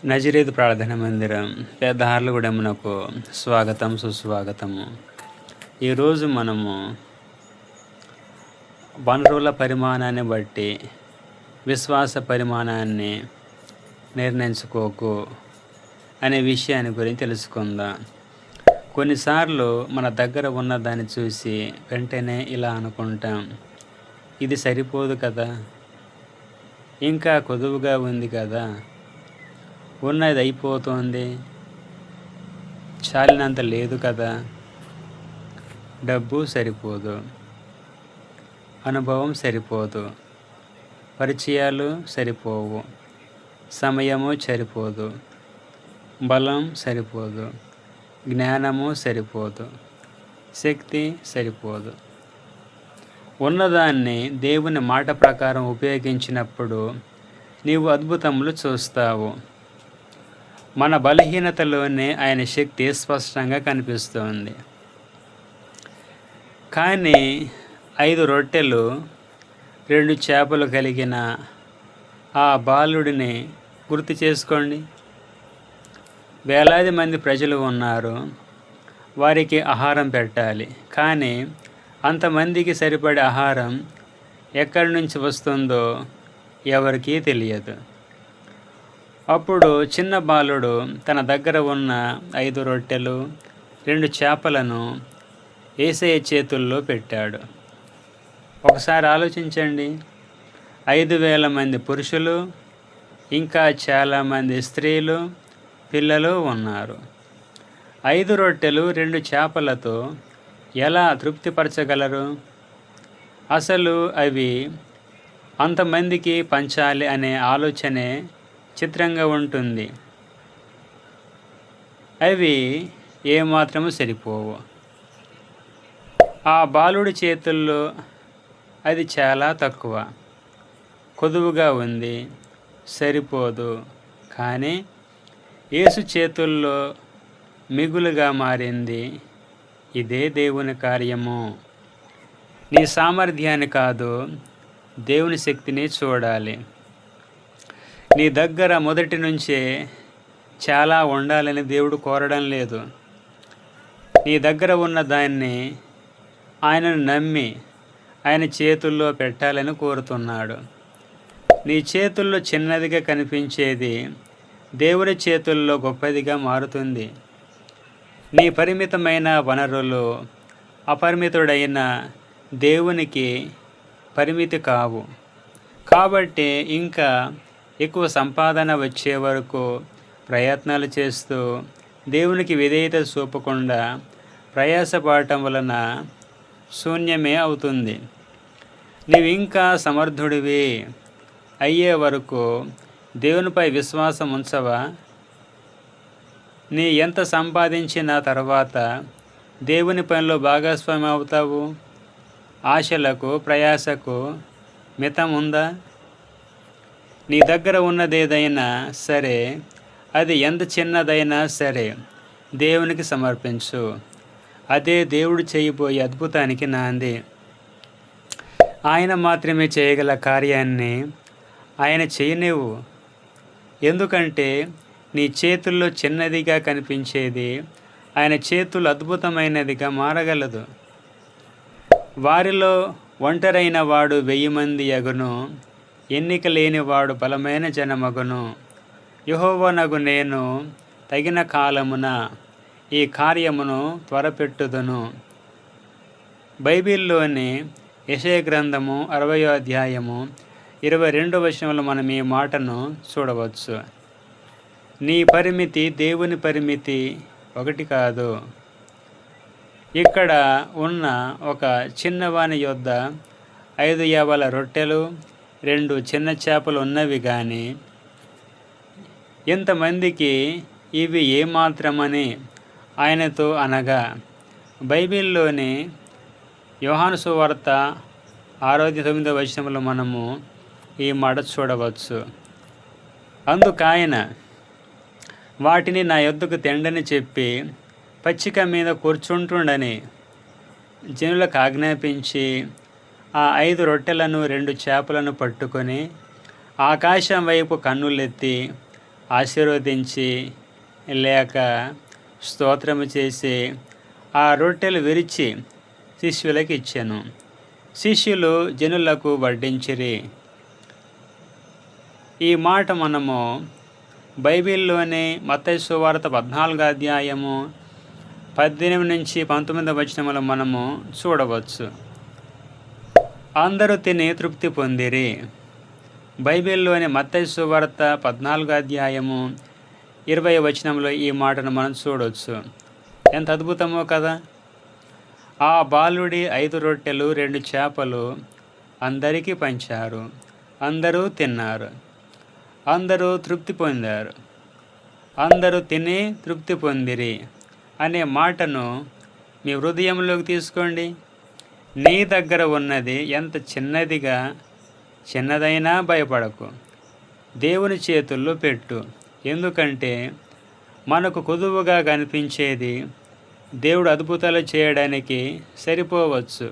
నజరేతు ప్రార్థన మందిరం పెద్దార్లగూడెమునకు స్వాగతం సుస్వాగతము. ఈరోజు మనము వనరుల పరిమాణాన్ని బట్టి విశ్వాస పరిమాణాన్ని నిర్ణయించుకోకు అనే విషయాన్ని గురించి తెలుసుకుందాం. కొన్నిసార్లు మన దగ్గర ఉన్నదాన్ని చూసి వెంటనే ఇలా అనుకుంటాం, ఇది సరిపోదు కదా, ఇంకా కొదువుగా ఉంది కదా, ఉన్నది అయిపోతుంది, చాలినంత లేదు కదా, డబ్బు సరిపోదు, అనుభవం సరిపోదు, పరిచయాలు సరిపోవు, సమయము సరిపోదు, బలం సరిపోదు, జ్ఞానము సరిపోదు, శక్తి సరిపోదు. ఉన్నదాన్ని దేవుని మాట ప్రకారం ఉపయోగించినప్పుడు నీవు అద్భుతములు చూస్తావు. మన బలహీనతలోనే ఆయన శక్తి స్పష్టంగా కనిపిస్తుంది. కానీ 5 రొట్టెలు 2 చేపలు కలిగిన ఆ బాలుడిని గుర్తు చేసుకోండి. వేలాది మంది ప్రజలు ఉన్నారు, వారికి ఆహారం పెట్టాలి. కానీ అంతమందికి సరిపడే ఆహారం ఎక్కడి నుంచి వస్తుందో ఎవరికీ తెలియదు. అప్పుడు చిన్న బాలుడు తన దగ్గర ఉన్న 5 రొట్టెలు 2 చేపలను యేసయ్య చేతుల్లో పెట్టాడు. ఒకసారి ఆలోచించండి, 5,000 మంది పురుషులు, ఇంకా చాలామంది స్త్రీలు, పిల్లలు ఉన్నారు. 5 రొట్టెలు 2 చేపలతో ఎలా తృప్తిపరచగలరు? అసలు అవి అంతమందికి పంచాలి అనే ఆలోచనే చిత్రంగా ఉంటుంది. అవి ఏమాత్రము సరిపోవు. ఆ బాలుడి చేతుల్లో అది చాలా తక్కువ, కొదువుగా ఉంది, సరిపోదు. కానీ యేసు చేతుల్లో మిగులుగా మారింది. ఇదే దేవుని కార్యము. నీ సామర్థ్యాన్ని కాదు, దేవుని శక్తిని చూడాలి. నీ దగ్గర మొదటి నుంచే చాలా ఉండాలని దేవుడు కోరడం లేదు. నీ దగ్గర ఉన్న దాన్ని ఆయనను నమ్మి ఆయన చేతుల్లో పెట్టాలని కోరుతున్నాడు. నీ చేతుల్లో చిన్నదిగా కనిపించేది దేవుని చేతుల్లో గొప్పదిగా మారుతుంది. నీ పరిమితమైన వనరులు అపరిమితుడైన దేవునికి పరిమితి కావు. కాబట్టి ఇంకా ఎక్కువ సంపాదన వచ్చే వరకు ప్రయత్నాలు చేస్తూ దేవునికి విధేయత చూపకుండా ప్రయాసపడటం వలన శూన్యమే అవుతుంది. నీవు ఇంకా సమర్థుడివి అయ్యే వరకు దేవునిపై విశ్వాసం ఉంచవా? నీ ఎంత సంపాదించిన తర్వాత దేవుని పనిలో భాగస్వామి అవుతావు? ఆశలకు ప్రయాసకు మితం ఉందా? నీ దగ్గర ఉన్నదేదైనా సరే, అది ఎంత చిన్నదైనా సరే దేవునికి సమర్పించు. అదే దేవుడు చేయబోయే అద్భుతానికి నాంది. ఆయన మాత్రమే చేయగల కార్యాన్ని ఆయన చేయనివ్వు. ఎందుకంటే నీ చేతుల్లో చిన్నదిగా కనిపించేది ఆయన చేతులు అద్భుతమైనదిగా మారగలదు. వారిలో ఒంటరైన వాడు 1000 మంది యగును, ఎన్నిక లేనివాడు బలమైన జనమగును. యెహోవానగు నేను తగిన కాలమున ఈ కార్యమును త్వరపెట్టుదును. బైబిల్లోని యెషయా గ్రంథము 60వ అధ్యాయము 22వ వచనంలో మనం ఈ మాటను చూడవచ్చు. నీ పరిమితి దేవుని పరిమితి ఒకటి కాదు. ఇక్కడ ఉన్న ఒక చిన్నవాని యొద్ద 5 యవల రొట్టెలు 2 చిన్న చేపలు ఉన్నవి, కానీ ఇంతమందికి ఇవి ఏమాత్రమని ఆయనతో అనగా, బైబిల్లోని యోహాను సువార్త 6:9 వచనంలో మనము ఈ మాట చూడవచ్చు. అందుకాయన వాటిని నా యొద్దకు తెండని చెప్పి పచ్చిక మీద కూర్చుంటుండని జనులకు ఆజ్ఞాపించి ఆ 5 రొట్టెలను 2 చేపలను పట్టుకొని ఆకాశం వైపు కన్నులెత్తి ఆశీర్వదించి లేక స్తోత్రము చేసి ఆ రొట్టెలు విరిచి శిష్యులకు ఇచ్చెను. శిష్యులు జనులకు వడ్డించిరి. ఈ మాట మనము బైబిల్లోని మత్తయి సువార్త 14వ అధ్యాయము 18 నుంచి 19 వచనములు మనము చూడవచ్చు. అందరూ తిని తృప్తి పొందిరి. బైబిల్లోని మత్తయి సువార్త 14వ అధ్యాయము 20వ వచనంలో ఈ మాటను మనం చూడవచ్చు. ఎంత అద్భుతమో కదా! ఆ బాలుడి 5 రొట్టెలు 2 చేపలు అందరికీ పంచారు. అందరూ తిన్నారు. అందరూ తృప్తి పొందారు. అందరూ తిని తృప్తి పొందిరి అనే మాటను మీ హృదయంలోకి తీసుకోండి. నీ దగ్గర ఉన్నది ఎంత చిన్నదైనా భయపడకు. దేవుని చేతుల్లో పెట్టు. ఎందుకంటే మనకు కొదువుగా కనిపించేది దేవుడు అద్భుతాలు చేయడానికి సరిపోవచ్చు.